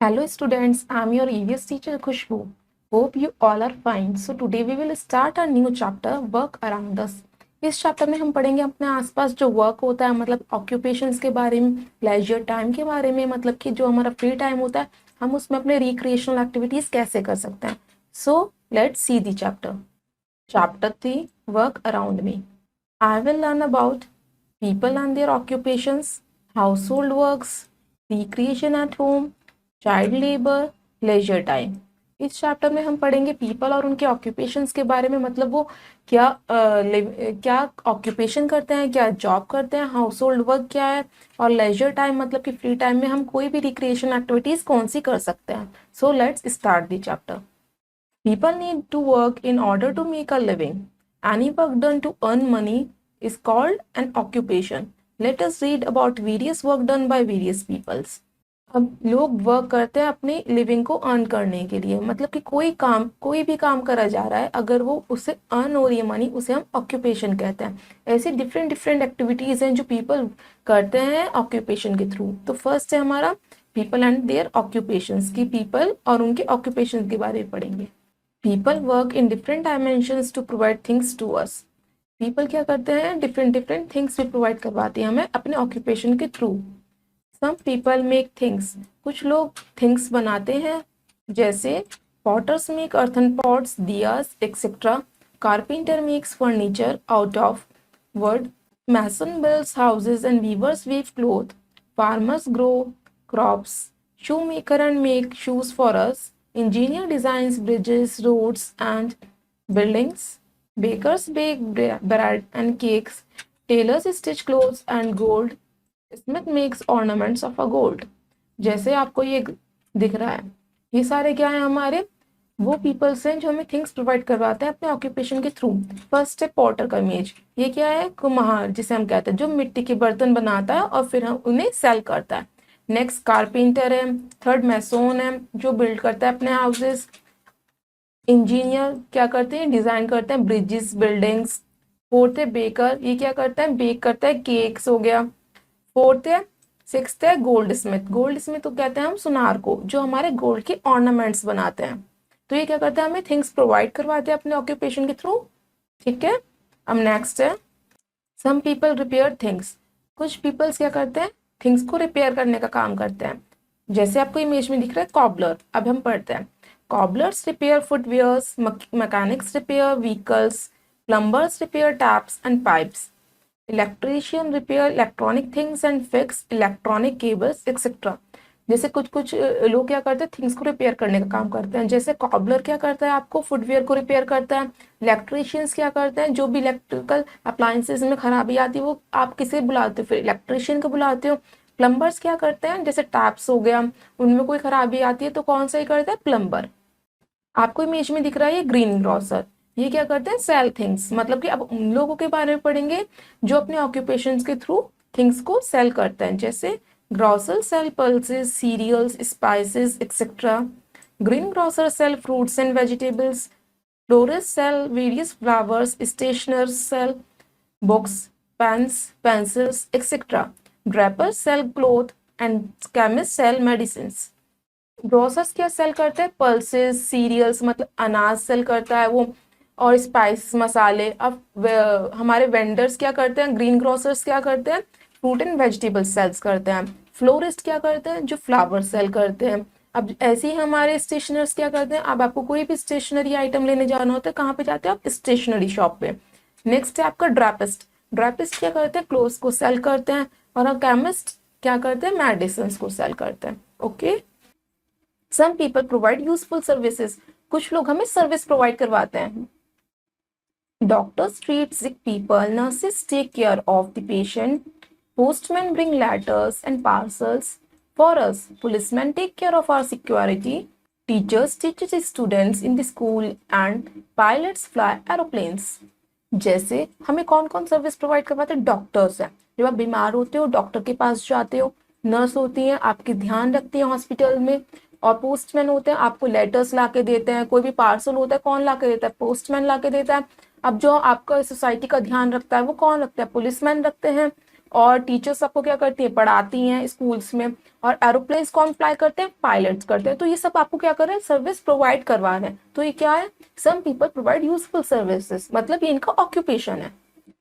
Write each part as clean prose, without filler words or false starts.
Hello students, I'm your EVS teacher Khushbu. Hope you all are fine. So today we will start a new chapter, work around us. इस chapter में हम पढ़ेंगे अपने आसपास जो work होता है, मतलब ऑक्यूपेशंस के बारे में, लेजर टाइम के बारे में, मतलब कि जो हमारा फ्री टाइम होता है हम उसमें अपने रिक्रिएशनल एक्टिविटीज कैसे कर सकते हैं. So let's see the chapter. Chapter 3, work around me. I will learn about people and their occupations, household works, recreation at home, child labour, leisure time. इस चैप्टर में हम पढ़ेंगे पीपल और उनके ऑक्यूपेशंस के बारे में, मतलब वो क्या ऑक्यूपेशन करते हैं, क्या जॉब करते हैं, हाउस होल्ड वर्क क्या है, और लेजर टाइम मतलब कि फ्री टाइम में हम कोई भी रिक्रिएशन एक्टिविटीज कौन सी कर सकते हैं. So let's start the chapter. People need to work in order to make a living. Any work done to earn money is called an occupation. Let us read about various work done by various peoples. अब लोग work करते हैं अपनी living को earn करने के लिए, मतलब कि कोई भी काम करा जा रहा है, अगर वो उससे अर्न हो रही है मनी, उसे हम ऑक्यूपेशन कहते हैं. ऐसी डिफरेंट डिफरेंट एक्टिविटीज हैं जो पीपल करते हैं ऑक्यूपेशन के थ्रू. तो फर्स्ट है हमारा पीपल एंड देयर ऑक्यूपेशंस, की पीपल और उनके ऑक्यूपेशन के बारे में पढ़ेंगे. People work in different dimensions to provide things to us. People क्या करते हैं, डिफरेंट डिफरेंट थिंग्स भी प्रोवाइड करवाते हैं हमें अपने ऑक्यूपेशन के थ्रू. सम पीपल मेक थिंग्स, कुछ लोग थिंग्स बनाते हैं, जैसे potters make earthen pots, diyas etcetera. Carpenter makes furniture out of wood. Mason builds houses and weavers weave cloth. Farmers grow crops. Shoemaker and make shoes for us. Engineer designs bridges, roads, and buildings. Bakers bake bread and cakes. Tailors stitch clothes and gold. Smith makes ornaments of a gold. जैसे आपको ये दिख रहा है, ये सारे क्या है, हमारे वो पीपल्स हैं जो हमें थिंग्स प्रोवाइड करवाते हैं अपने ऑक्यूपेशन के थ्रू. फर्स्ट है पॉटर का इमेज. ये क्या है, कुम्हार जिसे हम कहते हैं, जो मिट्टी के बर्तन बनाता है और फिर हम उन्हें सेल करता है. नेक्स्ट कारपेंटर है. थर्ड मैसोन है, जो बिल्ड करता है अपने हाउसेस. इंजीनियर क्या करते हैं, डिजाइन करते हैं ब्रिजेस, बिल्डिंग्स. फोर्थ है बेकर, ये क्या करता है, बेक करता है केक्स हो गया. फोर्थ है सिक्स्थ है गोल्ड स्मिथ. गोल्ड स्मिथ तो कहते हैं हम सुनार को, जो हमारे गोल्ड के ऑर्नामेंट्स बनाते हैं. तो ये क्या करते हैं, हमें थिंग्स प्रोवाइड करवाते हैं अपने ऑक्यूपेशन के थ्रू. ठीक है. अब नेक्स्ट है सम पीपल रिपेयर थिंग्स. कुछ पीपल्स क्या करते हैं, थिंग्स को रिपेयर करने का काम करते हैं. जैसे आपको इमेज में दिख रहा है कॉबलर. अब हम पढ़ते हैं. Cobblers repair footwears, mechanics repair vehicles, plumbers repair taps and pipes, electrician repair electronic things and fix electronic cables etcetera. जैसे कुछ कुछ लोग क्या करते हैं, थिंग्स को रिपेयर करने का काम करते हैं. जैसे कॉबलर क्या करता है, आपको फुटवेयर को रिपेयर करता है. इलेक्ट्रीशियंस क्या करते हैं, जो भी इलेक्ट्रिकल अप्लायंसेस में खराबी आती है वो आप किसे बुलाते हो, फिर इलेक्ट्रीशियन को बुलाते हो. प्लम्बर्स क्या करते हैं, जैसे टैप्स हो गया, उनमें कोई खराबी आती है तो कौन सा ही करता है, प्लम्बर. आपको इमेज में दिख रहा है ये ग्रीन ग्रोसर. ये क्या करते हैं, सेल थिंग्स. मतलब कि अब उन लोगों के बारे में पढ़ेंगे जो अपने ऑक्यूपेशंस के थ्रू थिंग्स को सेल करते हैं. जैसे grocer sell pulses, cereals, spices etcetera. Green grocer sell fruits and vegetables. Florist sell various flowers. Stationers sell books, pens, pencils etcetera. Drapers sell cloth and chemist sell medicine. Grocers क्या sell करते हैं, pulses, serials मतलब अनाज cell करता है वो, और spice मसाले. अब हमारे वेंडर्स क्या करते हैं, ग्रीन ग्रोसर्स क्या करते हैं, फ्रूट एंड वेजिटेबल सेल्स करते हैं. फ्लोरिस्ट क्या करते हैं, जो फ्लावर सेल करते हैं. अब ऐसे ही हमारे स्टेशनर्स क्या करते हैं, अब आपको कोई भी स्टेशनरी आइटम लेने जाना होता है, कहाँ पे जाते हैं आप, स्टेशनरी शॉप पे. नेक्स्ट है आपका ड्रापिस्ट. ड्रापिस्ट क्या करते हैं, क्लोथ्स को सेल करते हैं. और केमिस्ट क्या करते हैं, मेडिसिन को सेल करते हैं. Okay. Some people provide useful services. कुछ लोग हमें सर्विस प्रोवाइड करवाते हैं. Doctors treat sick people, nurses take care of the patient, postmen bring letters and parcels for us, policemen take care of our security, teachers teach the students in the school and pilots fly aeroplanes. जैसे हमें कौन कौन service provide करवाते हैं, doctors हैं. जब आप बीमार होते हो डॉक्टर के पास जाते हो. नर्स होती हैं, आपकी ध्यान रखती हैं हॉस्पिटल में. और पोस्टमैन होते हैं, आपको लेटर्स ला के देते हैं. कोई भी पार्सल होता है कौन ला के देता है, पोस्टमैन ला के देता है. अब जो आपका सोसाइटी का ध्यान रखता है वो कौन रखता है, पुलिसमैन रखते हैं. और टीचर्स आपको क्या करती हैं, पढ़ाती हैं स्कूल्स में। और एरोप्लेन्स कौन फ्लाई करते हैं, पायलट्स करते हैं। तो ये सब आपको क्या कर रहे हैं, सर्विस प्रोवाइड करवा रहे हैं। तो ये क्या है, some people provide useful services, मतलब ये इनका ऑक्यूपेशन है।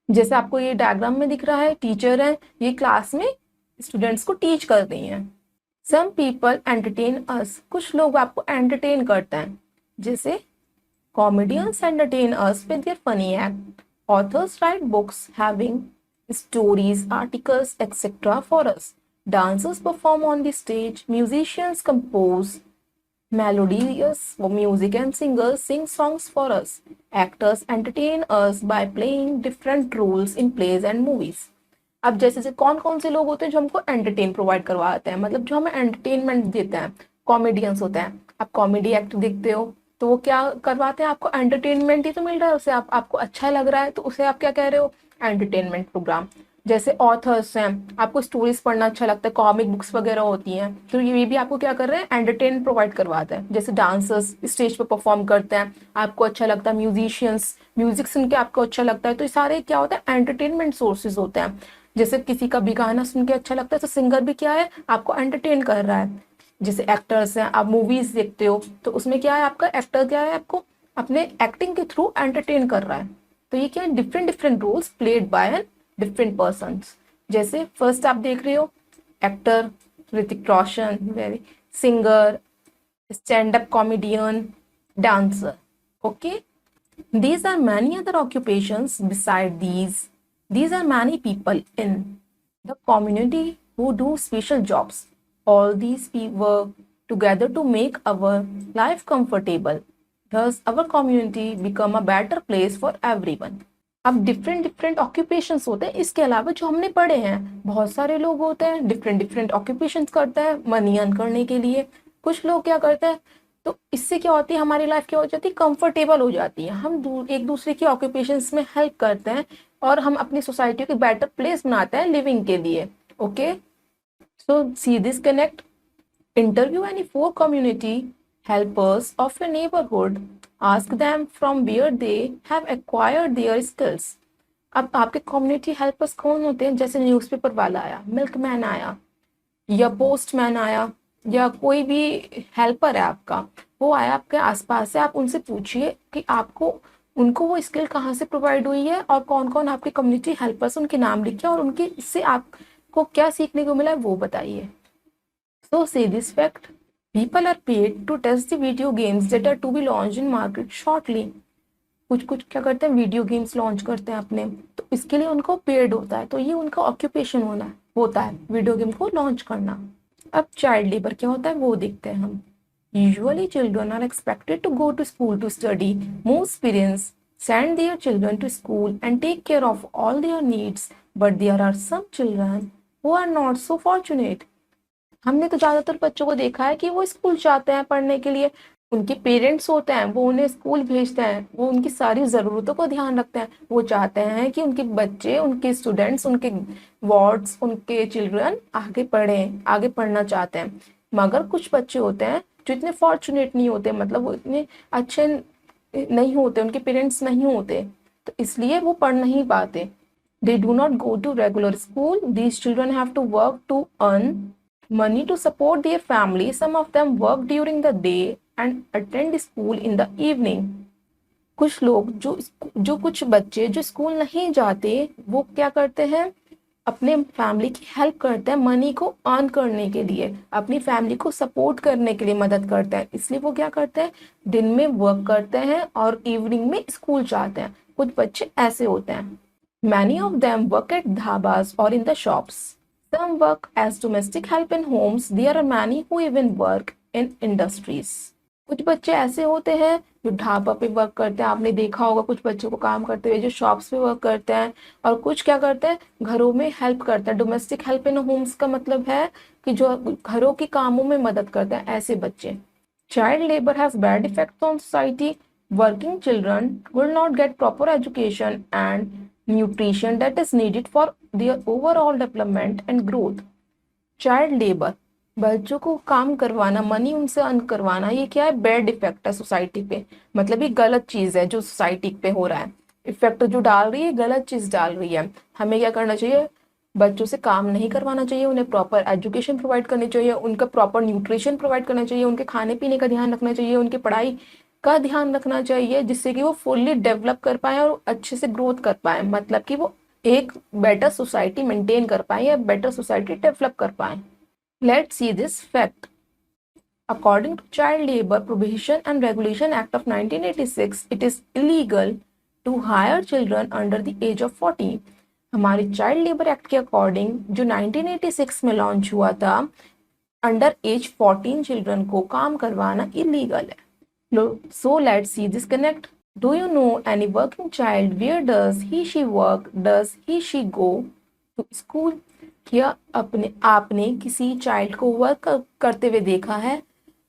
जैसे आपको ये डायग्राम में दिख रहा है, टीचर है, ये क्लास में स्टूडेंट्स को टीच कर रही हैं। सम पीपल एंटरटेन अस, कुछ लोग आपको एंटरटेन करते हैं। जैसे comedians entertain us with their funny act. Authors write books having stories, articles, etc. for us. Dancers perform on the stage. Musicians compose melodious music and singers sing songs for us. Actors entertain us by playing different roles in plays and movies. अब जैसे जैसे कौन कौन से लोग होते हैं जो हमको एंटरटेन प्रोवाइड करवाते हैं, मतलब जो हमें एंटरटेनमेंट देते हैं, कॉमेडियंस होते हैं। आप कॉमेडी एक्ट देखते हो तो वो क्या करवाते हैं, आपको एंटरटेनमेंट ही तो मिल रहा है उससे, आपको अच्छा लग रहा है तो उसे आप क्या कह रहे हो, एंटरटेनमेंट प्रोग्राम। जैसे ऑथर्स हैं, आपको स्टोरीज पढ़ना अच्छा लगता है, कॉमिक बुक्स वगैरह होती हैं, तो ये भी आपको क्या कर रहे हैं, एंटरटेन प्रोवाइड करवाते हैं। जैसे डांसर्स स्टेज पर परफॉर्म करते हैं, आपको अच्छा लगता है, म्यूजिशियंस म्यूजिक सुन के आपको अच्छा लगता है, तो ये सारे क्या होता है, एंटरटेनमेंट सोर्सेज होते हैं। जैसे किसी का भी गाना सुन के अच्छा लगता है तो सिंगर भी क्या है, आपको एंटरटेन कर रहा है। जैसे एक्टर्स हैं, आप मूवीज देखते हो तो उसमें क्या है, आपका एक्टर क्या है, आपको अपने एक्टिंग के थ्रू एंटरटेन कर रहा है। तो ये क्या है, different different roles played by different person. जैसे फर्स्ट आप देख रहे हो, actor Hrithik Roshan, very singer, stand up comedian, dancer. Okay, these are many other occupations beside these. These are many people in the community who do special jobs. All these people work together to make our life comfortable. Thus, our community become a better place for everyone. अब different different occupations होते हैं, इसके अलावा जो हमने पढ़े हैं, बहुत सारे लोग होते हैं डिफरेंट डिफरेंट ऑक्यूपेशंस करते हैं मनी अर्न करने के लिए। कुछ लोग क्या करते हैं, तो इससे क्या होती है, हमारी लाइफ क्या हो जाती है, कंफर्टेबल हो जाती है। हम एक दूसरे की ऑक्यूपेशंस में हेल्प करते हैं और हम अपनी सोसाइटी को बेटर प्लेस बनाते हैं लिविंग के लिए। Okay, so C this connect. Interview any four community helpers of your neighborhood. Ask them from where they have acquired their skills. अब आपके कम्युनिटी हेल्पर्स कौन होते हैं, जैसे न्यूज़पेपर वाला आया, मिल्कमैन आया, या पोस्टमैन आया, या कोई भी हेल्पर है आपका, वो आया आपके आसपास से, आप उनसे पूछिए कि आपको उनको वो स्किल कहाँ से प्रोवाइड हुई है और कौन कौन आपके कम्युनिटी हेल्पर्स, उनके नाम लिखिए और उनके इससे आपको क्या सीखने को मिला है वो बताइए। So say this fact. People are paid to test the video games that are to be launched in market shortly. कुछ कुछ क्या करते हैं, वीडियो गेम्स लॉन्च करते हैं अपने, तो इसके लिए उनको पेड होता है, तो ये उनका ऑक्यूपेशन होता है वीडियो गेम को लॉन्च करना। अब चाइल्ड लेबर क्या होता है वो देखते हैं हम। Usually children are expected to go to school to study. Most parents send their children to school and take care of all their needs, but there are some children who are not so fortunate. हमने तो ज्यादातर बच्चों को देखा है कि वो school जाते हैं पढ़ने के लिए, उनके पेरेंट्स होते हैं वो उन्हें स्कूल भेजते हैं, वो उनकी सारी ज़रूरतों को ध्यान रखते हैं, वो चाहते हैं कि उनके बच्चे, उनके स्टूडेंट्स, उनके वार्ड्स, उनके चिल्ड्रन आगे पढ़ें, आगे पढ़ना चाहते हैं। मगर कुछ बच्चे होते हैं जो इतने फॉर्चुनेट नहीं होते, मतलब वो इतने अच्छे नहीं होते, उनके पेरेंट्स नहीं होते, तो इसलिए वो पढ़ नहीं पाते। They do not go to regular school. These children have to work to earn money to support their family. Some of them work during the day and attend school in the evening. कुछ लोग जो कुछ बच्चे जो school नहीं जाते वो क्या करते हैं, अपने फैमिली की हेल्प करते हैं मनी को अर्न करने के लिए, अपनी फैमिली को सपोर्ट करने के लिए मदद करते हैं, इसलिए वो क्या करते हैं, दिन में वर्क करते हैं और इवनिंग में स्कूल जाते हैं। कुछ बच्चे ऐसे होते हैं। Many of them work at dhabas or in the shops. Some work as domestic help in homes. There are many who even work in industries. कुछ बच्चे ऐसे होते हैं जो ढाबा पे वर्क करते हैं, आपने देखा होगा कुछ बच्चों को काम करते हुए, जो शॉप्स पे वर्क करते हैं, और कुछ क्या करते हैं, घरों में हेल्प करते हैं। डोमेस्टिक हेल्प इन होम्स का मतलब है कि जो घरों के कामों में मदद करते हैं, ऐसे बच्चे। Child labor has bad effects on society. Working children will not get proper education and nutrition that is needed for their overall development and growth. Child labor, बच्चों को काम करवाना, मनी उनसे अर्न करवाना, ये क्या है, बैड इफेक्ट है सोसाइटी पे, मतलब ये गलत चीज है जो सोसाइटी पे हो रहा है। इफेक्ट जो डाल रही है गलत चीज डाल रही है। हमें क्या करना चाहिए, बच्चों से काम नहीं करवाना चाहिए, उन्हें प्रॉपर एजुकेशन प्रोवाइड करनी चाहिए, उनका प्रॉपर न्यूट्रिशन प्रोवाइड करना चाहिए, उनके खाने पीने का ध्यान रखना चाहिए, उनकी पढ़ाई का ध्यान रखना चाहिए, जिससे कि वो फुल्ली डेवलप कर पाए और अच्छे से ग्रोथ कर पाए, मतलब कि वो एक बेटर सोसाइटी मेंटेन कर पाए या बेटर सोसाइटी डेवलप कर पाए। Let's see this fact. According to Child Labor Prohibition and Regulation Act of 1986, it is illegal to hire children under the age of 14. हमारे चाइल्ड लेबर एक्ट के according जो 1986 में launch हुआ था, under as 14 children को काम करवाना illegal है। So let's see this connect. Do you know any working child? Where does he she work? Does he she go to school? क्या आपने किसी चाइल्ड को वर्क करते हुए देखा है?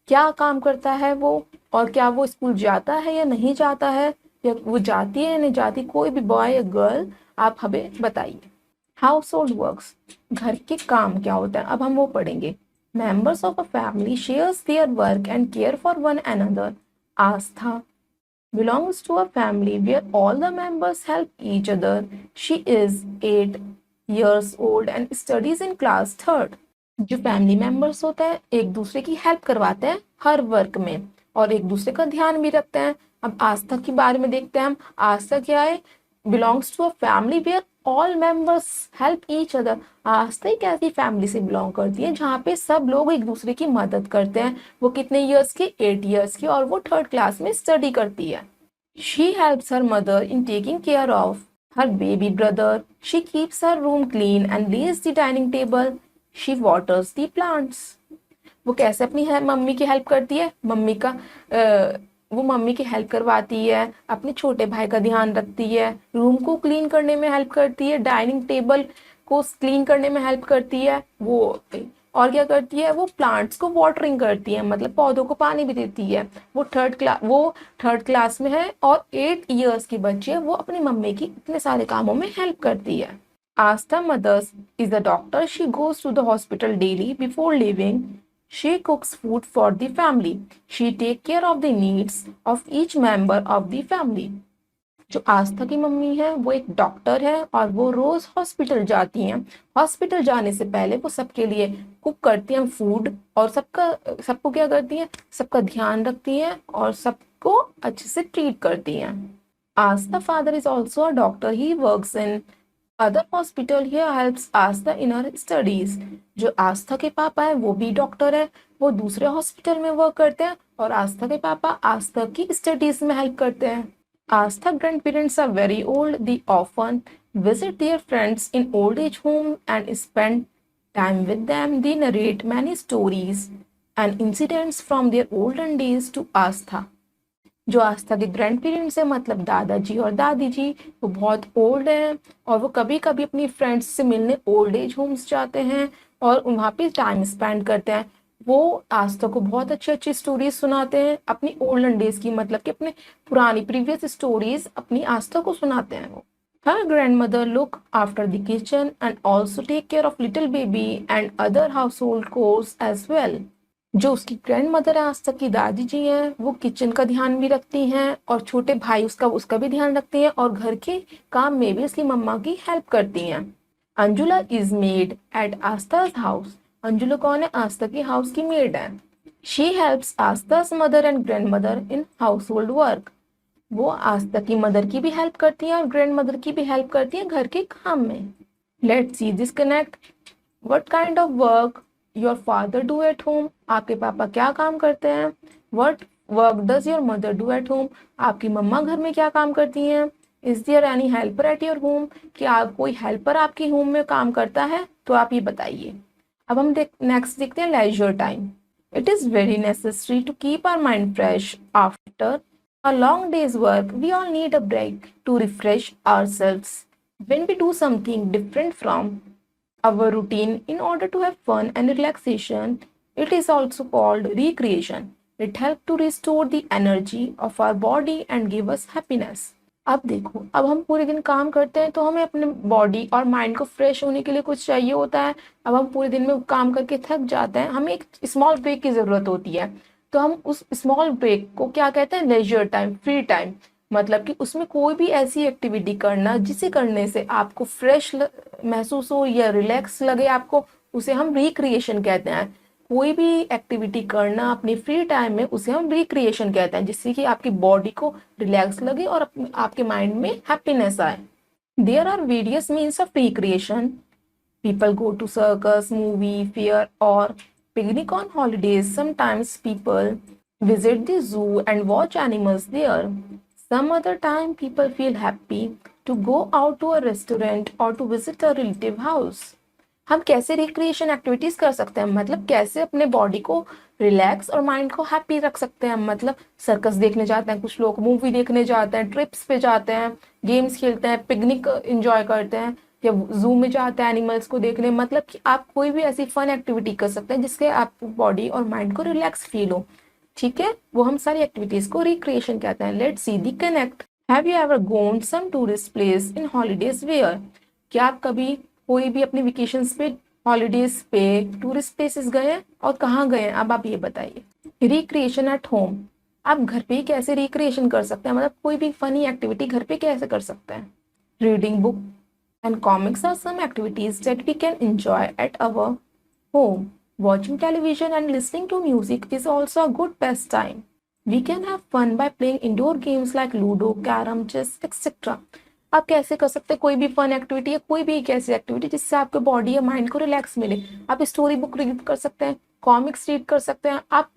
क्या काम करता है वो, और क्या वो स्कूल जाता है या नहीं जाता है, या वो जाती है या नहीं जाती? कोई भी बॉय या गर्ल आप हमें बताइए। हाउस होल्ड वर्क्स, घर के काम क्या होता है, अब हम वो पढ़ेंगे। Members of a family shares their work and care for one another. Aastha belongs to a family where all the members help each other. She is 8 years old and studies in class 3rd. जो family members होते हैं एक दूसरे की help करवाते हैं her work में और एक दूसरे का ध्यान भी रखते हैं। अब आस्था के बारे में देखते हैं हम। आस्था क्या है? Belongs to a family where all members help each other. Aastha एक ऐसी फैमिली से बिलोंग करती है जहाँ पे सब लोग एक दूसरे की मदद करते हैं। वो कितने ईयर्स की? 8 ईयर्स की, और वो 3rd क्लास में स्टडी करती है। She helps her mother in taking care of her baby brother. She keeps her room clean and Lay's the dining table. She waters the plants. वो कैसे अपनी मम्मी की हेल्प करती है? वो मम्मी की हेल्प करवाती है, अपने छोटे भाई का ध्यान रखती है, रूम को क्लीन करने में हेल्प करती है, डाइनिंग टेबल को क्लीन करने में हेल्प करती है। वो और क्या करती है? वो प्लांट्स को वाटरिंग करती है, मतलब पौधों को पानी भी देती है। वो थर्ड क्लास में है और 8 ईयर्स की बच्ची है। वो अपनी मम्मी की इतने सारे कामों में हेल्प करती है। Asta Mothers is a doctor. She goes to the hospital daily before leaving. She cooks food for the family. She takes care of the needs of each member of the family. जो आस्था की mummy है वो एक doctor है और वो रोज hospital जाती हैं। हॉस्पिटल जाने से पहले वो सबके लिए कुक करती हैं फूड, और सबको क्या करती हैं? सबका ध्यान रखती हैं और सबको अच्छे से ट्रीट करती हैं। Aastha father is also a doctor. He works in other hospital. Here helps Aastha in her studies. जो आस्था के पापा है वो भी डॉक्टर है, वो दूसरे हॉस्पिटल में वर्क करते हैं और आस्था के पापा आस्था की स्टडीज में हेल्प करते हैं। आस्था grandparents are very old. They often visit their friends in old age home and spend time with them. They narrate many stories and incidents from their olden days to आस्था. जो आस्था के grand parents है, मतलब दादाजी और दादी जी, वो बहुत old हैं और वो कभी कभी अपनी फ्रेंड्स से मिलने ओल्ड एज होम्स जाते हैं और वहाँ पे टाइम स्पेंड करते हैं। वो आस्था को बहुत अच्छी अच्छी स्टोरीज सुनाते हैं अपनी ओल्डन डेज की, मतलब कि अपने पुरानी प्रीवियस स्टोरीज अपनी आस्था को सुनाते हैं वो। Her grandmother look after the kitchen and also take care of little baby and other household chores as well. जो उसकी ग्रैंड मदर है आस्था की दादी जी हैं, वो किचन का ध्यान भी रखती हैं और छोटे भाई उसका भी ध्यान रखती हैं और घर के काम में भी उसकी मम्मा की हेल्प करती हैं। Anjula is maid at Aastha's house. Anjula कौन है? आस्था की हाउस की मेड है। She helps Aastha's mother and grandmother in household work. वो आस्था की मदर की भी हेल्प करती हैं और ग्रैंड मदर की भी हेल्प करती हैं घर के काम में। Let's see this connect. What kind of work your father do at home. आपके पापा क्या काम करते हैं? What work does your mother do at home. आपकी मम्मा घर में क्या काम करती हैं? Is there any helper at your home. क्या कोई हेल्पर आपके होम में काम करता है? तो आप ये बताइए। अब हम नेक्स्ट देखते हैं leisure time. It is very necessary to keep our mind fresh after a long day's work. We all need a break to refresh ourselves. When we do something different from our routine in order to have fun and relaxation, it is also called recreation. It helps to restore the energy of our body and give us happiness. अब देखो, अब हम पूरे दिन काम करते हैं तो हमें अपने बॉडी और माइंड को फ्रेश होने के लिए कुछ चाहिए होता है। अब हम पूरे दिन में काम करके थक जाते हैं, हमें एक स्मॉल ब्रेक की ज़रूरत होती है। तो हम उस स्मॉल ब्रेक को क्या कहते हैं? Leisure time, free time. मतलब कि उसमें कोई भी ऐसी एक्टिविटी करना जिसे करने से आपको फ्रेश महसूस हो या रिलैक्स लगे आपको, उसे हम रिक्रिएशन कहते हैं। कोई भी एक्टिविटी करना अपनी फ्री टाइम में, उसे हम रिक्रिएशन कहते हैं, जिससे कि आपकी बॉडी को रिलैक्स लगे और आपके माइंड में हैप्पीनेस आए। There are various means of recreation. People go to circus, movie, fair, or picnic on holidays. Sometimes people visit the zoo and watch animals there. Some other time people feel happy to go out to a restaurant or to visit a relative house. हम कैसे recreation activities कर सकते हैं, मतलब कैसे अपने body को relax और माइंड को हैप्पी रख सकते हैं। मतलब सर्कस देखने जाते हैं कुछ लोग, मूवी देखने जाते हैं, ट्रिप्स पे जाते हैं, गेम्स खेलते हैं, पिकनिक एंजॉय करते हैं, या जू में जाते हैं एनिमल्स को देखने। मतलब कि आप कोई भी ऐसी फन एक्टिविटी कर सकते हैं जिससे आपको बॉडी और माइंड को रिलैक्स फील हो। ठीक है, वो हम सारी एक्टिविटीज को रिक्रिएशन कहते हैं। Let's see the connect. Have you ever gone some tourist place in holidays where? क्या आप कभी कोई भी अपनी वेकेशंस पे, हॉलीडेज पे टूरिस्ट प्लेसेस गए हैं, और कहाँ गए हैं? अब आप ये बताइए। रिक्रिएशन एट होम, आप घर पे ही कैसे रिक्रिएशन कर सकते हैं, मतलब कोई भी फनी एक्टिविटी घर पे कैसे कर सकते हैं। Reading book and comics are some activities that we can enjoy at our home. Watching television and listening to music is also a good pastime. We can have fun by playing indoor games like Ludo, Carom, Chess, etc. आप कैसे कर सकते हैं कोई भी fun activity या कोई भी एक ऐसी एक्टिविटी जिससे आपके बॉडी या माइंड को रिलैक्स मिले। आप स्टोरी बुक रीड कर सकते हैं, कॉमिक्स रीड कर सकते हैं, आप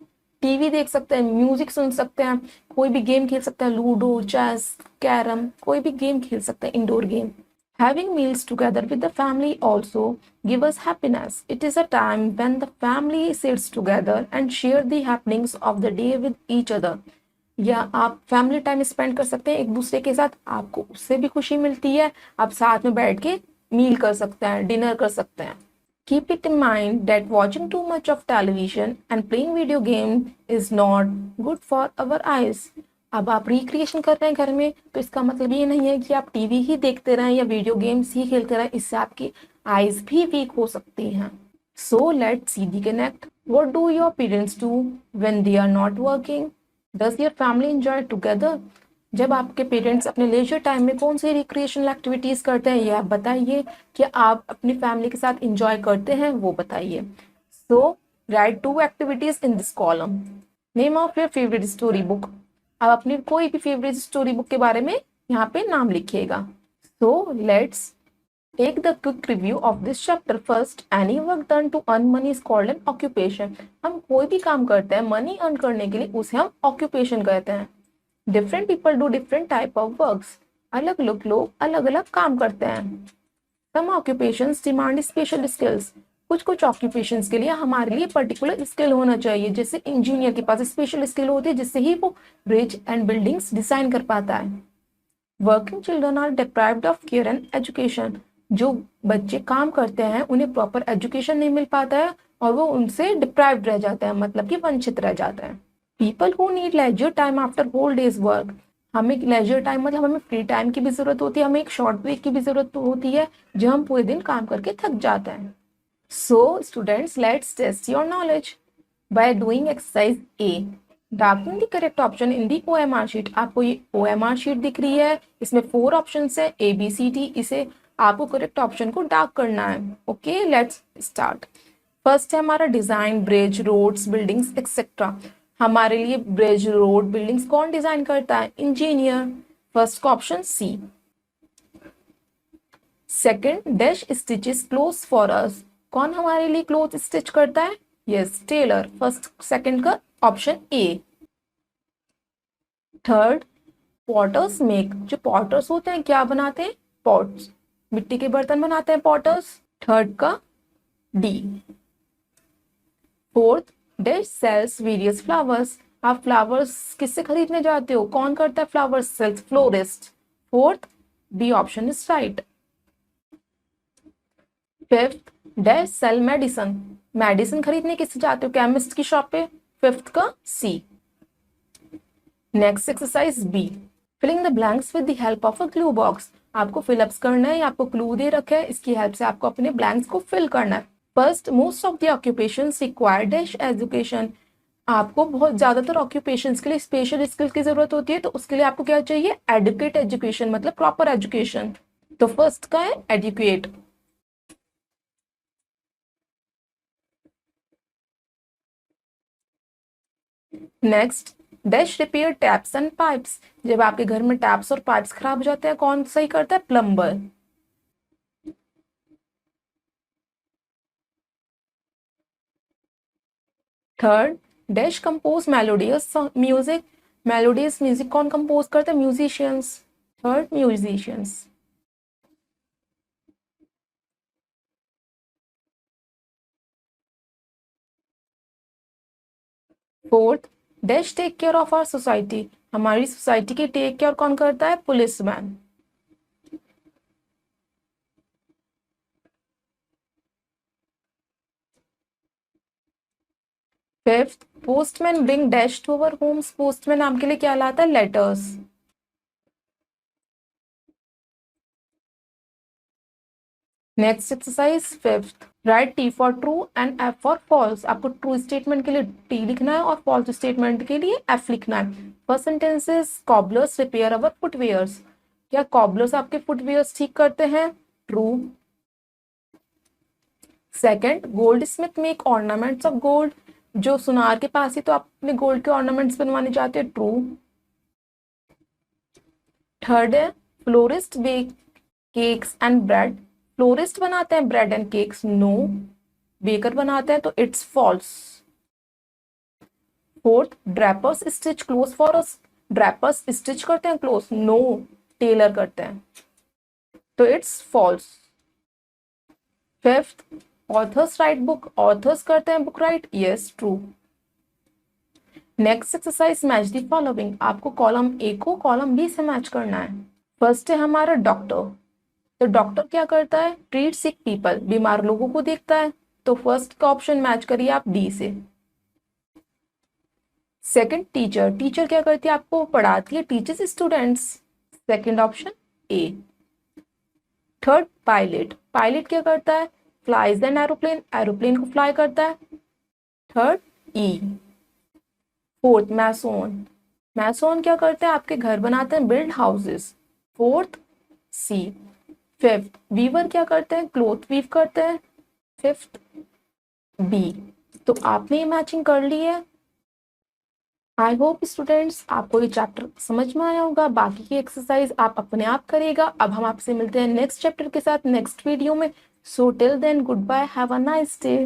टीवी देख सकते हैं, म्यूजिक सुन सकते हैं, कोई भी गेम खेल सकते हैं, लूडो, चेस, कैरम, कोई भी गेम खेल सकते हैं, indoor game. Having meals together with the family also give us happiness. It is a time when the family sits together and share the happenings of the day with each other. या आप family time spend कर सकते हैं एक दूसरे के साथ, आपको उससे भी खुशी मिलती है। आप साथ में बैठ के मील कर सकते हैं, डिनर कर सकते हैं। Keep it in mind that watching too much of television and playing video game is not good for our eyes. अब आप रिक्रिएशन कर रहे हैं घर में, तो इसका मतलब ये नहीं है कि आप टीवी ही देखते रहें या वीडियो गेम्स ही खेलते रहें, इससे आपकी आईज भी वीक हो सकती हैं। So let's see the connect. What do your parents do when they are not working? Does your family enjoy together? जब आपके पेरेंट्स अपने लेजर टाइम में कौन सी रिक्रिएशनल एक्टिविटीज करते हैं, ये आप बताइए। कि आप अपनी फैमिली के साथ एंजॉय करते हैं, वो बताइए। So write 2 activities in this column. Name of your favourite story book, आप अपनी कोई भी फेवरेट स्टोरी बुक के बारे में यहाँ पे नाम लिखिएगा। So let's take the quick review of this chapter. First, any work done to earn money is called an occupation. हम कोई भी काम करते हैं मनी अर्न करने के लिए, उसे हम ऑक्यूपेशन कहते हैं। Different people do different type of works, अलग अलग लोग अलग अलग काम करते हैं। सम ऑक्यूपेशंस डिमांड स्पेशल स्किल्स, कुछ कुछ ऑक्यूपेशंस के लिए हमारे लिए पर्टिकुलर स्किल होना चाहिए। जैसे इंजीनियर के पास स्पेशल स्किल होती है जिससे ही वो ब्रिज एंड बिल्डिंग्स डिजाइन कर पाता है। Working children are deprived of care and education, जो बच्चे काम करते हैं उन्हें प्रॉपर एजुकेशन नहीं मिल पाता है और वो उनसे डिप्राइव्ड रह जाते हैं, मतलब कि वंचित रह जाते हैं। People who need leisure time after whole days work, हमें लेजर टाइम मतलब हमें फ्री टाइम की भी जरूरत होती है, हमें एक शॉर्ट ब्रेक की भी जरूरत होती है जब हम पूरे दिन काम करके थक जाते हैं। So students, let's test your knowledge by doing exercise A. Darken the correct option in the OMR sheet. आपको ये OMR sheet दिख रही है, इसमें 4 options है A, B, C, D। इसे आपको करेक्ट ऑप्शन को डार्क करना है। Okay, let's start. फर्स्ट है हमारा design bridge, roads, buildings etcetera. हमारे लिए ब्रिज, रोड, बिल्डिंग्स कौन डिजाइन करता है? इंजीनियर। फर्स्ट का option C. Second, dash stitches clothes for us, कौन हमारे लिए क्लोथ स्टिच करता है? Yes, tailor. फर्स्ट सेकंड का option A. Third, potters make, जो पॉटर्स होते हैं क्या बनाते हैं? पॉट्स, मिट्टी के बर्तन बनाते हैं पॉटर्स। थर्ड का D. Fourth, dash sells various flowers, आप फ्लावर्स किससे खरीदने जाते हो? कौन करता है flowers sells? Florist. Fourth, D option is right. Fifth, dash sell medicine, medicine खरीदने किससे जाते हो? केमिस्ट की शॉप पे। फिफ्थ का C. Next exercise B, filling the blanks with the help of a clue box. आपको फिलअप्स करना है, आपको क्लू दे रखा है, इसकी हेल्प से आपको अपने ब्लैंक्स को फिल करना है। First, most of the occupations require dash education, आपको बहुत ज़्यादातर ऑक्यूपेशंस के लिए स्पेशल स्किल्स की ज़रूरत होती है, तो उसके लिए आपको क्या चाहिए, एडुकेट एजुकेशन, मतलब प्रॉपर एजुकेशन। तो फर्स्ट का है educate. Next, dash repair taps and pipes. जब आपके घर में टैप्स और पाइप्स खराब हो जाते हैं, कौन सही करता है, plumber. Third, dash compose melodious music. Melodious music कौन कंपोज करता है, musicians. Third, musicians. Fourth, dash take care of our society. हमारी सोसाइटी की टेक केयर कौन करता है, policeman. Fifth, postman bring dash to our homes. Postman आपके लिए क्या लाता है, letters. Next exercise fifth, write T for true and F for false. आपको ट्रू स्टेटमेंट के लिए टी लिखना है और फॉल्स स्टेटमेंट के लिए एफ लिखना है। First sentence is cobblers repair our footwears. क्या कॉबलर्स आपके फुटवेयर्स ठीक करते हैं, true. Second, goldsmith make ornaments of gold. जो सुनार के पास ही तो आप अपने गोल्ड के ऑर्नामेंट्स बनवाने जाते हैं, ट्रू। थर्ड है, florist bake cakes and bread. Florist बनाते हैं bread and cakes, no. Baker बनाते हैं, तो it's false. Fourth, drapers stitch cloth for us. Drapers stitch करते हैं क्लोथ, नो। टेलर करते हैं, तो it's false. Fifth, authors write book. Authors करते हैं book write, yes, true. Next exercise, match the following. आपको कॉलम ए को column B से मैच करना है। फर्स्ट है हमारा डॉक्टर। तो डॉक्टर क्या करता है, ट्रीट सिक पीपल, बीमार लोगों को देखता है। तो फर्स्ट का ऑप्शन मैच करिए आप डी से। Second, teacher. टीचर क्या करती है, आपको पढ़ाती है, teachers students. Second option A. Third, pilot. Pilot क्या करता है, फ्लाइज एन एरोप्लेन, एरोप्लेन को फ्लाई करता है। Third, E. Fourth, mason. Mason क्या करते हैं, आपके घर बनाते हैं, build houses. Fourth, C. Fifth, weaver क्या करते हैं, क्लोथ वीव करते हैं। Fifth, B. तो आपने ये मैचिंग कर ली है। आई होप स्टूडेंट्स आपको ये चैप्टर समझ में आया होगा। बाकी की एक्सरसाइज आप अपने आप करेगा। अब हम आपसे मिलते हैं नेक्स्ट चैप्टर के साथ नेक्स्ट वीडियो में। So till then, goodbye, have a nice day.